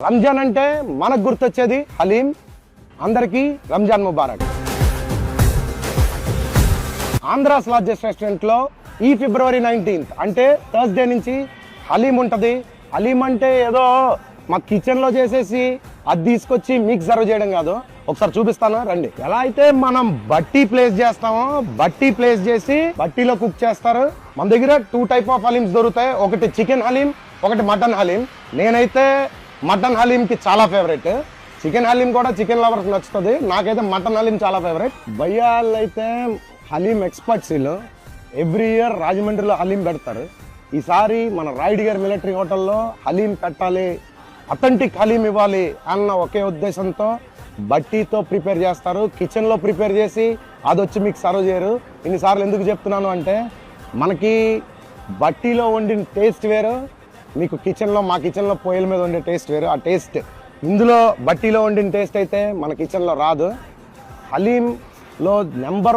రంజాన్ అంటే మనకు గుర్తొచ్చేది హలీం. అందరికీ రంజాన్ ముబారక్. ఆంధ్రాస్ లార్జెస్ట్ రెస్టారెంట్ లో ఈ ఫిబ్రవరి 19th అంటే థర్స్డే నుంచి హలీం ఉంటది. హలీం అంటే ఏదో మా కిచెన్ లో చేసేసి అది తీసుకొచ్చి మీకు సర్వ్ చేయడం కాదు. ఒకసారి చూపిస్తాను రండి. ఎలా అయితే మనం బట్టి ప్లేస్ చేస్తామో బట్టి ప్లేస్ చేసి బట్టీలో కుక్ చేస్తారు. మన దగ్గర 2 టైప్ ఆఫ్ హలీమ్స్ దొరుకుతాయి. ఒకటి చికెన్ హలీం, ఒకటి మటన్ హలీం. నేనైతే మటన్ హలీం కి చాలా ఫేవరెట్. చికెన్ హలీం కూడా చికెన్ లవర్స్ నచ్చుతుంది. నాకైతే మటన్ హలీం చాలా ఫేవరెట్. భయ్యాలు అయితే హలీం ఎక్స్పర్ట్స్. వీళ్ళు ఎవ్రీ ఇయర్ రాజమండ్రిలో హలీం పెడతారు. ఈసారి మన రాయుడు గారి మిలిటరీ హోటల్లో హలీం పెట్టాలి, అథెంటిక్ హలీం ఇవ్వాలి అన్న ఒకే ఉద్దేశంతో బట్టీతో ప్రిపేర్ చేస్తారు. కిచెన్లో ప్రిపేర్ చేసి అది వచ్చి మీకు సర్వ్ చేయరు. ఇన్నిసార్లు ఎందుకు చెప్తున్నాను అంటే మనకి బట్టీలో వండిన టేస్ట్ వేరు, మీకు కిచెన్లో మా కిచెన్లో పొయ్యిల మీద వండే టేస్ట్ వేరు. ఆ టేస్ట్ ఇందులో బట్టీలో వండిన టేస్ట్ అయితే మన కిచెన్లో రాదు. హలీంలో నెంబర్